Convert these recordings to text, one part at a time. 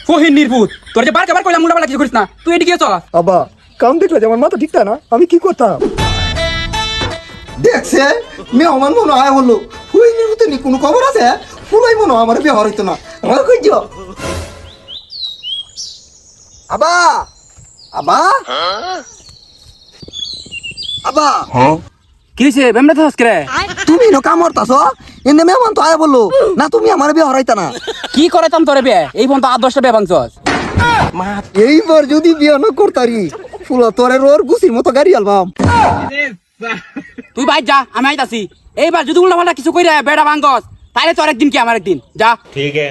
ফহিন নির্ভূত তোর যে বারবার কইলাম মুন্ডা বালা কিছু করিস না তুই এদিকে চল। আবা কাম দেখলে যে আমার মাথা ঠিকতা না, আমি কি করতাম? দেখছে মেহমান মনে হয় হলো ফুই নির্ভূত নি কোনো খবর আছে? ফুলাই মনে হয় আমার বিয়ে হইতো না। আমার কইছ আবা আবা আবা কি হইছে বেমরা তো হসকে তুমি নো কাম করতাছ? এনে মেহমান তো আয় বললো না, তুমি আমার বিয়ে হরাইতা না। কি করাইতাম তোরে বে এই ফোন তো 8-10টা বে ভাঙছস। এইবার যদি বিয়ে না করতারি ফুলা তোরে রোর গুছির মতো গাড়ি আলবাম। তুই বাইর যা আমি আইতাছি। এইবার যদি উল্টা পাল্টা কিছু কইরা বেড়া ভাঙছস তাইলে তোর একদিন কি আমার একদিন যা। ठीक है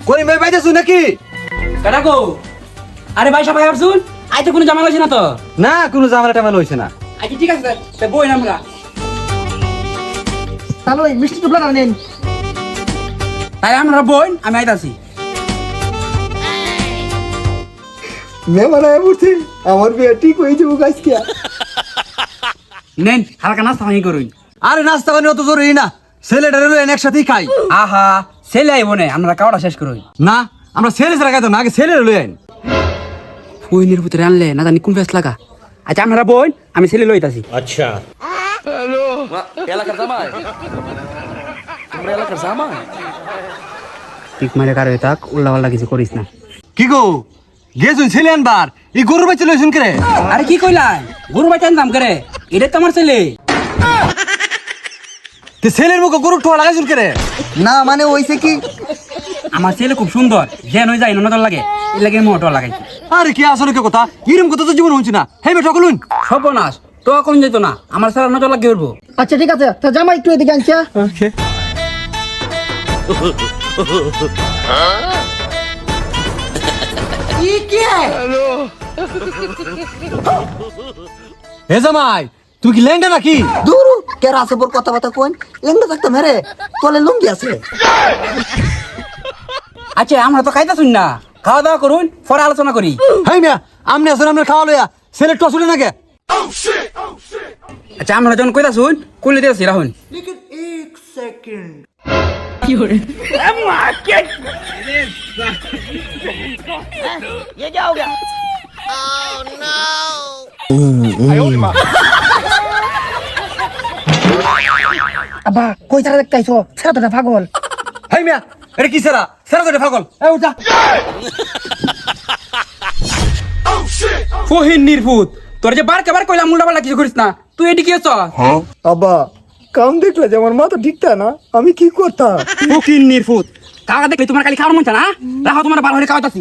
কই মে বাইতে শুনে কি? কাটা গো আরে ভাই সবাই আসুন আইতে কোনো জামা লইছে না তো? না কোনো জামালা টামালা হইছে না। আচ্ছা ঠিক আছে তে বই না আমরা তাহলে ওই মিষ্টি টুকরা নেন। তাই আমরা বই আমি আইতাছি। মেহমান আয় বলছে আমার বিয়ে ঠিক হয়ে যাবো আজকে। নেন হালকা নাস্তা ভাঙি করুন। আরে নাস্তা বানি অত জরুরি না, ছেলেটা রইলো একসাথেই খাই। আহা ছেলে আইব না আমরা খাওয়াটা শেষ করুন। না আমরা ছেলে ছাড়া খাইতো না, আগে ছেলে রইলো আইন। ফুইনের ভিতরে আনলে না জানি কোন ফেস লাগা। আচ্ছা আমরা বই আমি ছেলে লইতাছি। अच्छा ঠিক মারে কারে থাক উল্লা পাল্লা কিছু করিস না। কি গো গেছুন ছেলে আনবার এই গরুর বাচ্চা লইছুন করে? আরে কি কইলাই গরু বাচ্চা দাম করে এটা তো আমার ছেলে। তে ছেলের মুখে গরুর ঠোয়া লাগাইছুন করে? না মানে ওইছে কি আমার ছেলে খুব সুন্দর যেন হয়ে যায় নজর লাগে এই লাগে মোটো লাগাইছি। আরে কি আসলে কি কথা, এরকম কথা তো জীবন হচ্ছে না। হেই বেটা কলুন সর্বনাশ তো কোন যেত না আমার ছেলে নজর লাগে উঠবো। আচ্ছা ঠিক আছে, তা জামা একটু এদিকে আনছা। হে জামাই তুই কি ল্যাংডা নাকি? দূর কেরা আছে বর কথা কথা কোন লেঙ্গা থাকতাম হেরে তোলে লুঙ্গি আছে। আচ্ছা আমরা তো খাইতে শুন না খাওয়া দাওয়া করুন পরে আলোচনা করি। হেই মিয়া আমনে আসুন আমরা খাওয়া লইয়া ছেলে টসুলে নাকি? আচ্ছা আমরা যখন কইতা শুন কইলে দিয়েছি রাহুন। আব্বা কই তারা দেখতাইছো ছেড়া তো পাগল। হেই মিয়া এটা কি সেরা সেরা তো পাগল। এই উঠা ফহিন নির্ভূত তোর যে বারবার কইলাম মুন্ডা বালা কিছু করিস না তুই এদিকে চল। আব্বা কাম দেখলে যে আমার মাথা ঠিকতা না, আমি কি করতাম? ফকির নির্ভূত কাকা দেখলে তোমার খালি খাওয়ার মন চায় না রাখো তোমার বার হলে খাওয়াতাছি।